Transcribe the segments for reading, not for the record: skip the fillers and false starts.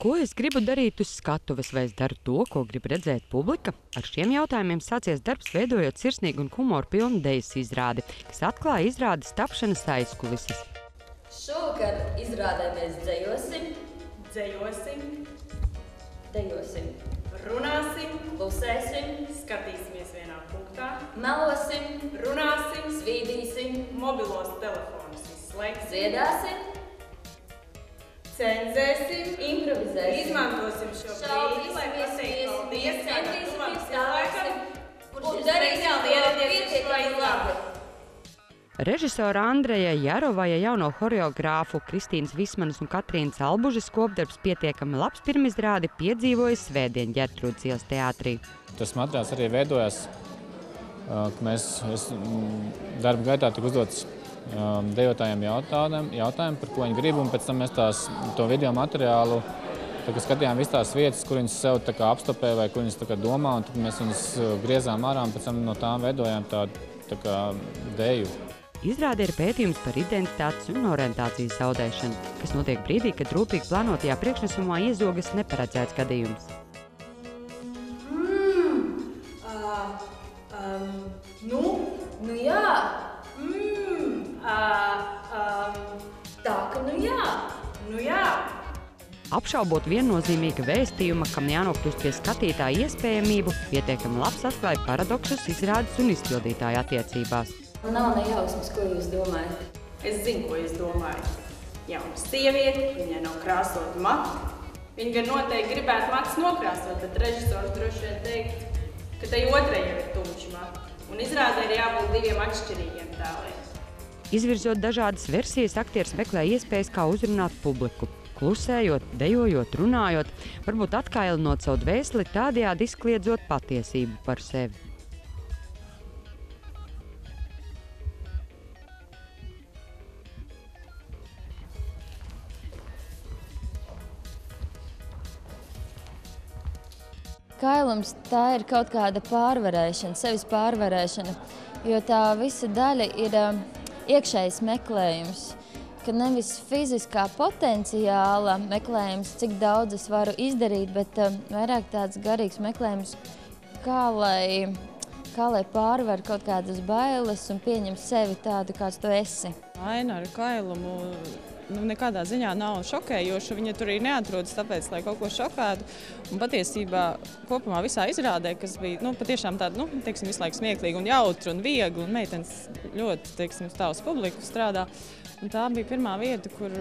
Ko es gribu darīt uz skatuves, vai es daru to, ko grib redzēt publika? Ar šiem jautājumiem sācies darbs, veidojot sirsnīgu un humoru pilnu dejas izrādi, kas atklāja izrādes tapšanas aizkulises. Šovakar izrādē mēs dejosim, runāsim, klusēsim, skatīsimies vienā punktā, melosim, runāsim, svīdīsim, mobilos telefonus izslēgsim, dziedāsim, cenzēsim, improvizēsim, izmantosim šo brīdi, lai pateiktu paldies kādam tuvam cilvēkam, kurš ir speciāli ieradies uz šo izrādi. Režisora Andreja Jarovaja jauno horeogrāfu Kristīnas Vismanas un Katrīnas Albužas kopdarbs pietiekami labs pirmizrādi piedzīvoja svētdien Ģertrūdes ielas teātrī. Tas materiāls arī veidojās, ka mēs darba gaitā tika uzdots dejotājiem jautājumu, par ko viņi grib, un pēc tam mēs to video materiālu skatījām visas tās vietas, kur viņas sev apstopē vai kur viņas domā, un tad mēs viņas griezām ārā un pēc tam no tām veidojām tādu deju. Izrāde ir pētījums par identitātes un orientācijas zaudēšanu, kas notiek brīdī, kad rūpīgi plānotajā priekšnesumā iezogas neparedzēts gadījums. Nu jā. Tā ka nu jā. Nu jā. Apšaubot viennozīmīga vēstījuma, kam jānokļūst pie skatītāja iespējamību, pietiekami labs atklāja paradoksus izrādes un izpildītāja attiecībās. Man nav nejausmas, ko jūs domājat. Es zinu, ko es domāju. Jauna sieviete, viņai nav krāsota matu. Viņa gan noteikti gribētu matus nokrāsot, bet režisors droši vien teikt, ka tai otrai jau ir tumši matu. Un izrādē ir jābūt diviem atšķirīgiem tēliem. Izvirzot dažādas versijas, aktieris meklē iespējas, kā uzrunāt publiku. Klusējot, dejojot, runājot, varbūt atkailinot savu dvēseli, tādējādi izkliedzot patiesību par sevi. Kailums tā ir kaut kāda pārvarēšana, sevis pārvarēšana, jo tā visa daļa ir iekšējs meklējums, ka nevis fiziskā potenciāla meklējums, cik daudz es varu izdarīt, bet vairāk tāds garīgs meklējums, kā lai pārvar kaut kādas bailes un pieņem sevi tādu, kāds tu esi. Aina ar kailumu nekādā ziņā nav šokējoša. Viņa tur arī neatrodas tāpēc, lai kaut ko šokētu. Un patiesībā kopumā visā izrādē, kas bija patiešām tāda, teiksim, visu laiku smieklīga un jautra un viegla, un meitenes ļoti, teiksim, stāv uz publiku strādā. Un tā bija pirmā vieta, kur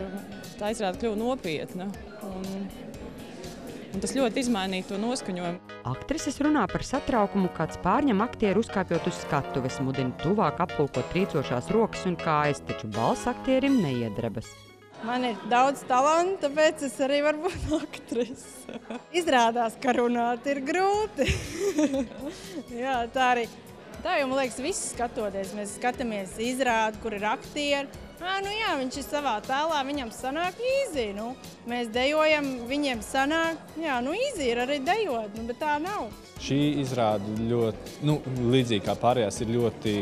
tā izrāde kļuva nopietna. Un tas ļoti izmainīja to noskaņojumu. Aktrises runā par satraukumu, kāds pārņem aktieru uzkāpjot uz skatuves, mudina tuvāk aplūkot trīcošās rokas un kājas, taču balss aktierim neiedrebas. Man ir daudz talantu, tāpēc es arī varu būt aktrise. Izrādās, ka runāt ir grūti. Jā, tā arī. Tā jau, man liekas, viss skatoties. Mēs skatāmies izrādi, kur ir aktieri. Nu jā, viņš ir savā tēlā, viņam sanāk easy. Mēs dejojam, viņiem sanāk, easy ir arī dejot, bet tā nav. Šī izrāde ļoti, līdzīgi kā pārējās, ir ļoti,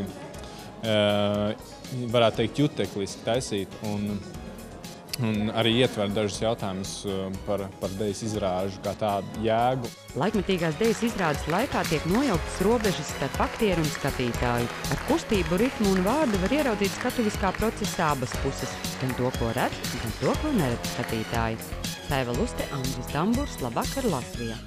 varētu teikt, jutekliski taisīt. Un arī ietver dažus jautājumus par dejas izrāžu kā tādu jēgu. Laikmetīgās dejas izrādes laikā tiek nojauktas robežas starp aktieru un skatītāju. Ar kustību, ritmu un vārdu var ieraudzīt skatuviskā procesa abas puses, gan to, ko redz, gan to, ko neredz skatītāji. Saiva Luste, Andris Damburs, Labvakar Latvijā.